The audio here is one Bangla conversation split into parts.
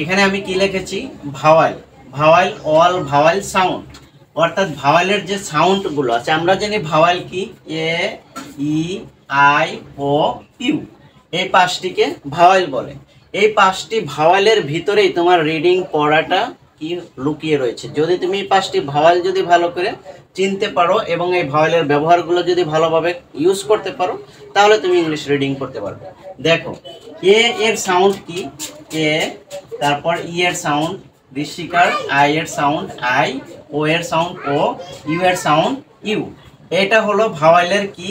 এখানে আমি কি লিখেছি ভাওয়াল ভাওয়াল অল ভাওয়াল সাউন্ড অর্থাৎ ভাওয়ালের যে সাউন্ড গুলো আছে আমরা জানি ভাওয়াল কি এ ই আই ও ইউ এই পাঁচটিকে ভাওয়াল বলে। এই পাঁচটি ভাওয়ালের ভিতরেই তোমার রিডিং পড়াটা কি লুকিয়ে রয়েছে। যদি তুমি এই পাঁচটি ভাওয়াল যদি ভালো করে চিনতে পারো এবং এই ভাওয়ালের ব্যবহারগুলো যদি ভালোভাবে ইউজ করতে পারো তাহলে তুমি ইংলিশ রিডিং করতে পারবে। দেখো এ এর সাউন্ড কি এ, তারপর ই এর সাউন্ড ঋষিকার, আই এর সাউন্ড আই, ও এর সাউন্ড ও, ইউ এর সাউন্ড ইউ। এটা হলো ভাওয়ালের কি,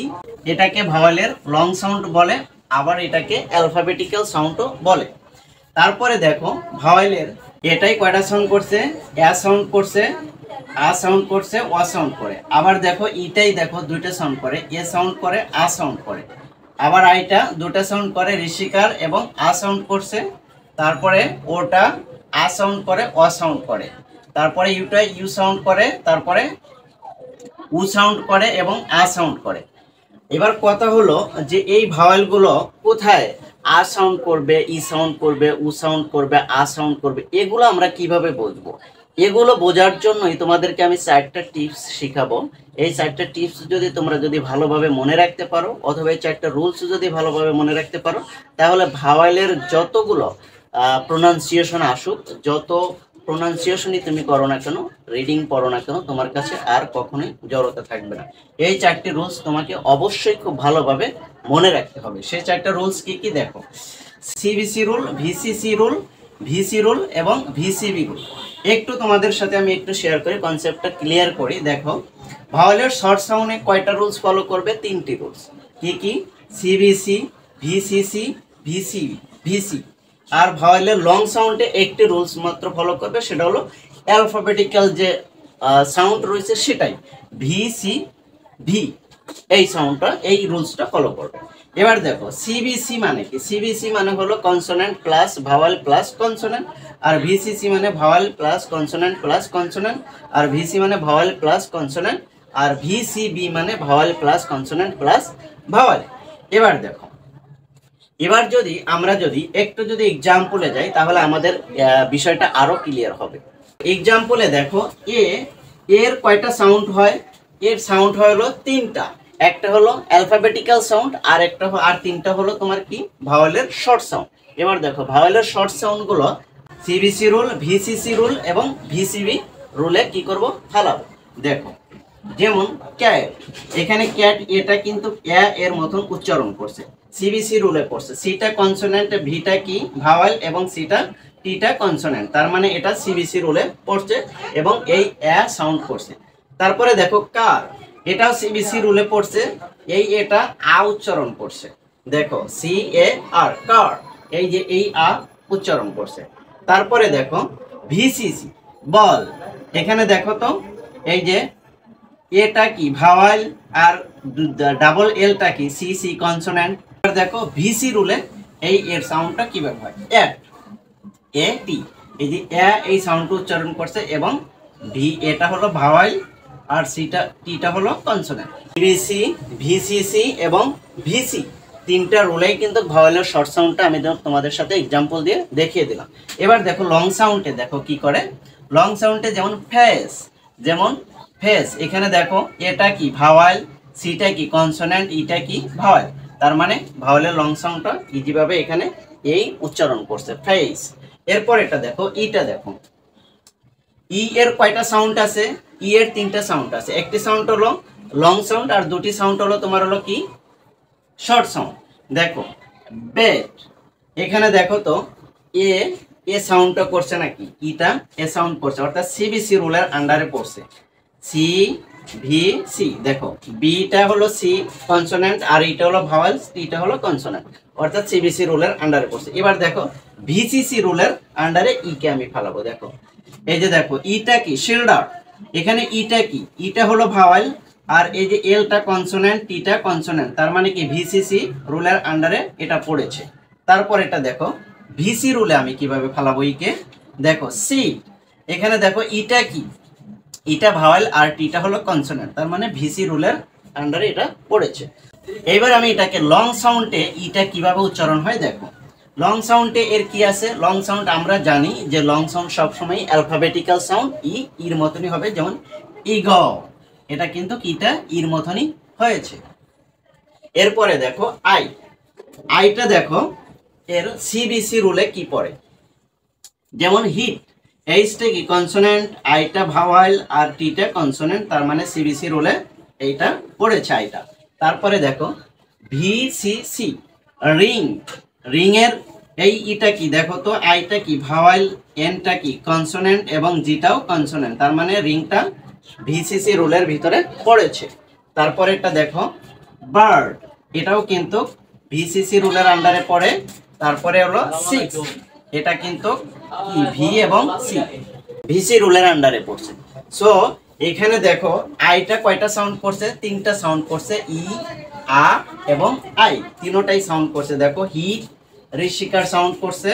এটাকে ভাওয়ালের লং সাউন্ড বলে, আবার এটাকে অ্যালফাবেটিক্যাল সাউন্ডও বলে। তারপরে দেখো ভাওয়ালের এটাই কয়টা সাউন্ড করছে, এ সাউন্ড করছে, আ সাউন্ড করছে, ও সাউন্ড করে। আবার দেখো ইটাই দেখো দুইটা সাউন্ড করে, এ সাউন্ড করে, আ সাউন্ড করে। আবার আইটা দুটা সাউন্ড করে ঋষিকার এবং আ সাউন্ড করছে। তারপরে ওটা আ সাউন্ড করে, অ সাউন্ড করে। তারপরে ইউটা ইউ সাউন্ড করে, তারপরে উ সাউন্ড করে এবং আ সাউন্ড করে। এবার কথা হলো যে এই ভাওয়ালগুলো কোথায় আ সাউন্ড করবে, ই সাউন্ড করবে, উ সাউন্ড করবে, আ সাউন্ড করবে, এগুলো আমরা কিভাবে বুঝবো? এগুলো বোঝার জন্যই তোমাদেরকে আমি 4টা টিপস শিখাবো। এই 4টা টিপস যদি তোমরা ভালোভাবে মনে রাখতে পারো অথবা এই 4টা রুলস যদি ভালোভাবে মনে রাখতে পারো তাহলে ভাওয়ালের যতগুলো প্রোনাউন্সিয়েশন আসুক, যত প্রোনাউন্সিয়েশনই তুমি করো না কেন, রিডিং পড়ো না কেন, তোমার কাছে আর কখনোই জড়তা থাকবে না। এই 4টি রুলস তোমাকে অবশ্যই খুব ভালোভাবে মনে রাখতে হবে। সেই 4টা রুলস কি কি দেখো, CBC rule, VCC rule, VC rule এবং ভিসিবি রুল। একটু তোমাদের সাথে আমি একটু শেয়ার করি, কনসেপ্টটা ক্লিয়ার করি। দেখো ভাওয়ালের শর্ট সাউন্ডে কয়টা রুলস ফলো করবে, 3টি রুলস। কি কি? CBC, VCC, VCB, VC. আর ভাওয়ালের লং সাউন্ডে একটি রুলস মাত্র ফলো করবে, সেটা হলো অ্যালফাবেটিক্যাল যে সাউন্ড রয়েছে সেটাই, ভিসি ভি, এই সাউন্ডটা, এই রুলসটা ফলো করবে। এবার দেখো সিবিসি মানে কি, সিবিসি মানে হলো consonant plus vowel plus consonant, আর ভিসিসি মানে vowel plus consonant plus consonant, আর ভিসি মানে ভাওয়াল প্লাস কনসোনেন্ট, আর ভিসিবি মানে vowel plus consonant plus vowel. এবার দেখো এবার আমরা একটু এক্সাম্পলে যাই তাহলে আমাদের বিষয়টা আরো ক্লিয়ার হবে। এক্সাম্পলে দেখো এর কয়টা সাউন্ড হয়, এর সাউন্ড হয় হলো 3টা। একটা হলো অ্যালফাবেটিক্যাল সাউন্ড, আর 3টা হলো তোমার কি ভাওয়ালের শর্ট সাউন্ড। এবার দেখো ভাওয়ালের শর্ট সাউন্ড গুলো সিবিসি রুল, ভিসিসি রুল এবং ভিসিবি রুলে কি করব, ফেলাবো। দেখো যেমন ক্যাট, এখানে ক্যাট এটা কিন্তু এর মতন উচ্চারণ করছে, সিবিসি রুলে পড়ছে। সিটা কনসোনেন্ট, ভিটা কি ভাওয়াল এবং সিটা টিটা কনসোনেন্ট, তার মানে এটা সিবিসি রুলে পড়ছে এবং এই সাউন্ড করছে। তারপরে দেখো কার, এটাও সিবিসি রুলে পড়ছে, এটা আ উচ্চারণ করছে। দেখো সি এ আর, কার, এই যে এই আ উচ্চারণ করছে। তারপরে দেখো ভিসিসি বল, এখানে দেখো তো এই যে এটা কি ভাওয়াল আর ডাবল এলটা কি সি সি কনসোনেন্ট। দেখো ভিসি রুলে এর সাউন্ডটা কিভাবে হয়, এ টি, এই যে এই সাউন্ডটা উচ্চারণ করছে এবং ভি এটা হলো ভাওয়াল আর সিটা টিটা হলো কনসোনেন্ট। ভিসি, ভিসিসি এবং ভিসি 3টা রুলেই কিন্তু ভাওয়ালের শর্ট সাউন্ডটা আমি তোমাদের সাথে এক্সাম্পল দিয়ে দেখিয়ে দিলাম। এবার দেখো লং সাউন্ডে দেখো কি করে, লং সাউন্ডে যেমন ফেস, যেমন ফেস, এখানে দেখো এটা কি ভাওয়াল, সিটা কি কনসোনেন্ট, ইটা কি ভাওয়াল, তার মানে ভাওয়ালের লং সাউন্ডটা ইজিভাবে এখানে এই উচ্চারণ করছে ফেস। এরপর এটা দেখো ইটা, দেখো ই এর কয়টা সাউন্ড আছে, ই এর 3টা সাউন্ড আছে। একটি সাউন্ড হলো লং সাউন্ড আর দুটি সাউন্ড হলো তোমার হলো কি শর্ট সাউন্ড। দেখো বেট, এখানে দেখো তো এ সাউন্ডটা করছে নাকি, ইটা এ সাউন্ড করছে, অর্থাৎ সিবিসি রুলের আন্ডারে পড়ছে, সি ভি সি। দেখো বিটা হলো সি কনসোনেন্ট আর ইটা হলো ভাওয়াল, টিটা হলো কনসোনেন্ট, অর্থাৎ সিবিসি রুলের আন্ডারে পড়ছে। এবার দেখো ভিসিসি রুলের আন্ডারে ই কে আমি ফেলাবো। দেখো এই যে দেখো ইটা কি শিল্ডার, এখানে ইটা কি, ইটা হলো ভাওয়াল আর এই যে এলটা কনসোনেন্ট, টিটা কনসোনেন্ট, তার মানে কি ভিসিসি রুলের আন্ডারে এটা পড়েছে। তারপর এটা দেখো ভিসি রুলে আমি কিভাবে ফেলাবো ইকে। দেখো সি, এখানে দেখো ইটা কি, ইটা ভাওয়াল আর টিটা হলো কনসোনেন্ট, তার মানে ভিসি রুলের আন্ডারে এটা পড়েছে। এবার আমি এটাকে লং সাউন্ডে ইটা কিভাবে উচ্চারণ হয় দেখো, লং সাউন্ডে এর কি আছে, লং সাউন্ড আমরা জানি যে লং সাউন্ড সবসময় অ্যালফাবেটিক্যাল সাউন্ড, ইর মতনই হবে, যেমন ইগ, এটা কিন্তু কিটা ইর মতনই হয়েছে। এরপরে দেখো আই, আইটা দেখো এর সিবিসি রুলে কি পড়ে, যেমন হিট, এইচটা কি কনসোনেন্ট, আইটা ভাওয়াল আর টিটা কনসোনেন্ট, তার মানে সিবিসি রুলে এইটা পড়েছে আইটা। তারপরে দেখো ভিসিসি রিং, রিং এর এই ইটা কি দেখো তো, আইটা কি ভাওয়াল, এনটা কি কনসোনেন্ট এবং জিটাও কনসোনেন্ট, তার মানে রিংটা ভিসিসি রুলের ভিতরে পড়েছে। তারপরে এটা দেখো বার্ড, এটাও কিন্তু ভিসিসি রুলের আন্ডারে পড়ে। তারপরে হলো সিক্স, এটা কিন্তু কি ভি এবং সি ভিসি রুলের আন্ডারে পড়ছে। সো এখানে দেখো আইটা কয়টা সাউন্ড করছে, তিনটা সাউন্ড করছে, ই আ এবং আই, তিনোটাই সাউন্ড করছে। দেখো হি ঋষিকার সাউন্ড করছে,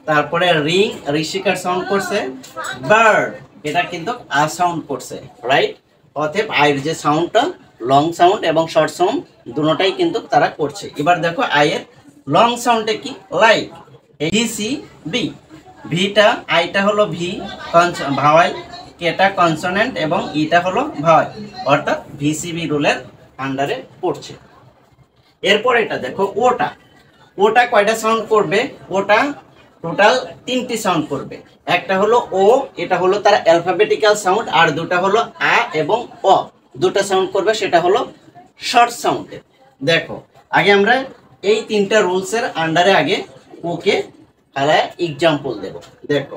তারপরে রিং ঋষিকার সাউন্ড করছে, বার্ড এটা কিন্তু আ সাউন্ড করছে, রাইট। অতএব আইয়ের যে সাউন্ডটা লং সাউন্ড এবং শর্ট সাউন্ড দুটোটাই কিন্তু তারা করছে। এবার দেখো আইয়ের লং সাউন্ডে কি, লাইক, ভি সি বি, ভিটা আইটা হলো ভি ভাওয়াল, কেটা কনসোনেন্ট এবং ইটা হলো ভাওয়াল, অর্থাৎ ভিসিবি রুলের আন্ডারে পড়ছে। এরপর এটা দেখো ওটা, ওটা কয়টা সাউন্ড করবে, ওটা টোটাল তিনটি সাউন্ড করবে। একটা হলো ও, এটা হলো তার অ্যালফাবেটিক্যাল সাউন্ড, আর দুটা হলো আ এবং অ, দুটা সাউন্ড করবে, সেটা হলো শর্ট সাউন্ডে। দেখো আগে আমরা এই তিনটা রুলসের আন্ডারে আগে ওকে তাহলে এক্সাম্পল দেব। দেখো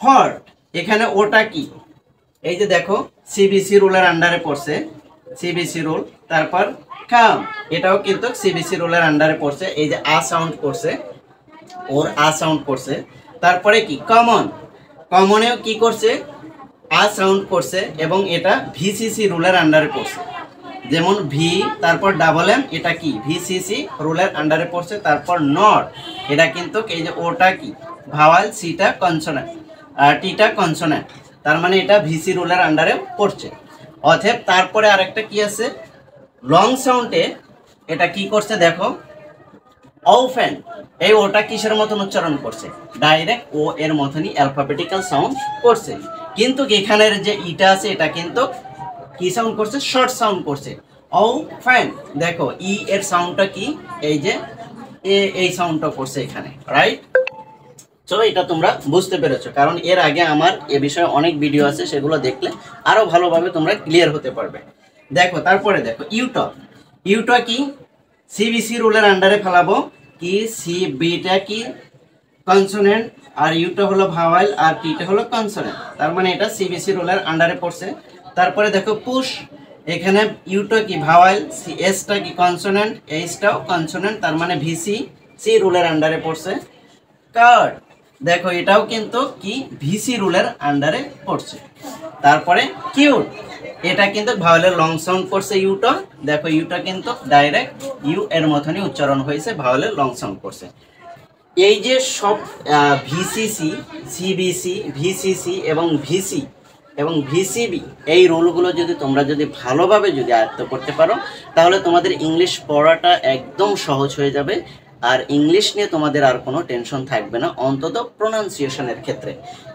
হট, এখানে ওটা কি, এই যে দেখো সিবিসি রুলের আন্ডারে পড়ছে, সিবিসি রুল। তারপর কাম, এটাও কিন্তু সিবিসি রুলের আন্ডারে পড়ছে, এই যে আ সাউন্ড করছে, ওর আ সাউন্ড করছে। তারপরে কি কমন, কমনেও কি করছে, আ সাউন্ড করছে এবং এটা ভিসিসি রুলের আন্ডারে পড়ছে, যেমন ভি, তারপর ডাবল এম, এটা কি ভিসিসি রুলের আন্ডারে পড়ছে। তারপর নট, এটা কিন্তু এই যে ওটা কি ভাওয়াল, সিটা কনসোনেন্ট আর টিটা কনসোনেন্ট, তার মানে এটা ভিসি রুলের আন্ডারে পড়ছে। অতএব তারপরে আরেকটা কি আছে লং সাউন্ডে, এটা কি করছে দেখো ওফেন, এই ওটা কিসের মতন উচ্চারণ করছে, ডাইরেক্ট ও এর মতনই অ্যালফাবেটিক্যাল সাউন্ড করছে, কিন্তু এখানের যে ইটা আছে এটা কিন্তু কি সাউন্ড করছে, শর্ট সাউন্ড করছে। ও ফাইন, দেখো ই এর সাউন্ডটা কি, এই যে এই সাউন্ডটা করছে এখানে, রাইট। সো এটা তোমরা বুঝতে পেরেছো, কারণ এর আগে আমার এ বিষয়ে অনেক ভিডিও আছে, সেগুলো দেখলে আরো ভালোভাবে তোমরা ক্লিয়ার হতে পারবে। দেখো তারপরে দেখো ইউটা, ইউটা কি সিবিসি রুলের আন্ডারে ফেলাবো, কি সি বিটা কি কনসোনেন্ট, আর ইউটা হলো ভাওয়াল আর টিটা হলো কনসোনেন্ট, তার মানে এটা সিবিসি রুলের আন্ডারে পড়ছে। তারপরে দেখো পুশ, এখানে ইউটা কি ভাওয়াল, এসটা কি কনসোনেন্ট, এইচটাও কনসোনেন্ট, তার মানে ভিসি সি রুলের আন্ডারে পড়ছে। কার্ড, দেখো এটাও কিন্তু কি ভিসি রুলের আন্ডারে পড়ছে। তারপরে কিউট, এটা কিন্তু ভাওয়ালের লং সাউন্ড করছে ইউটা, দেখো ইউটা কিন্তু ডাইরেক্ট ইউ এর মতনই উচ্চারণ হয়েছে, ভাওয়ালের লং সাউন্ড করছে। এই যে সব ভিসিসি, সিবিসি, ভিসিসি এবং ভিসি এবং ভিসিবি, এই রুলগুলো যদি তোমরা যদি ভালোভাবে যদি আয়ত্ত করতে পারো, তাহলে তোমাদের ইংলিশ পড়াটা একদম সহজ হয়ে যাবে, আর ইংলিশ নিয়ে তোমাদের আর কোনো টেনশন থাকবে না, অন্তত প্রোনাউন্সিয়েশনের ক্ষেত্রে।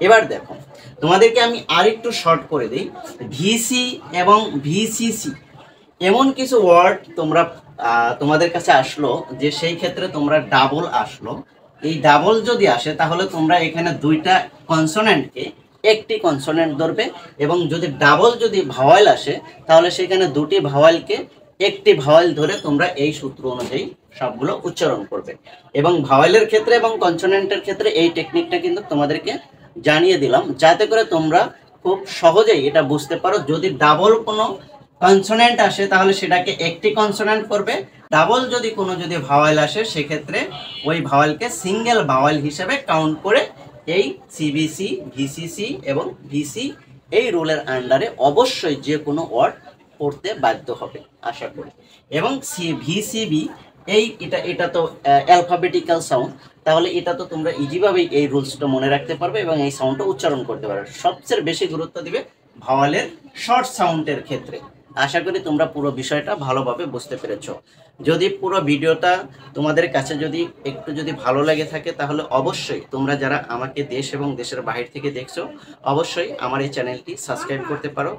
এবার দেখো তোমাদেরকে আমি আরেকটু শর্ট করে দিই, ভিসি এবং ভিসিসি এমন কিছু ওয়ার্ড তোমরা তোমাদের কাছে আসলো যে সেই ক্ষেত্রে তোমরা ডাবল আসলো, এই ডাবল যদি আসে তাহলে তোমরা এখানে দুইটা কনসোনেন্টকে একটি কনসোনেন্ট ধরবে, এবং যদি ডাবল যদি ভাওয়াল আসে তাহলে সেখানে দুটি ভাওয়ালকে একটি ভাওয়াল ধরে তোমরা এই সূত্র অনুযায়ী সবগুলো উচ্চারণ করবে। এবং ভাওয়ালের ক্ষেত্রে এবং কনসোনেন্টের ক্ষেত্রে এই টেকনিকটা কিন্তু তোমাদেরকে জানিয়ে দিলাম, যাতে করে তোমরা খুব সহজেই এটা বুঝতে পারো। যদি ডাবল কোনো কনসোনেন্ট আসে তাহলে সেটাকে একটি কনসোনেন্ট করবে, ডাবল যদি কোনো যদি ভাওয়াল আসে সেক্ষেত্রে ওই ভাওয়ালকে সিঙ্গেল ভাওয়াল হিসেবে কাউন্ট করে এই সিবিসি, ভিসিসি এবং ভিসি এই রুলের আন্ডারে অবশ্যই যে কোনো ওয়ার্ড পড়তে বাধ্য হবে আশা করি। এবং ভিসিবি এটা তো অ্যালফাবেটিক্যাল সাউন্ড, তাহলে এটা তো তোমরা ইজিভাবেই এই রুলসটা মনে রাখতে পারবে এবং এই সাউন্ডটা উচ্চারণ করতে পারবে। সবচেয়ে বেশি গুরুত্ব দিবে ভাওয়ালের শর্ট সাউন্ডের ক্ষেত্রে, আশা করি তোমরা পুরো বিষয়টা ভালোভাবে বুঝতে পেরেছো। যদি পুরো ভিডিওটা তোমাদের কাছে যদি একটু যদি ভালো লেগে থাকে, তাহলে অবশ্যই তোমরা যারা আমাকে দেশ এবং দেশের বাহির থেকে দেখছো, অবশ্যই আমার এই চ্যানেলটি সাবস্ক্রাইব করতে পারো।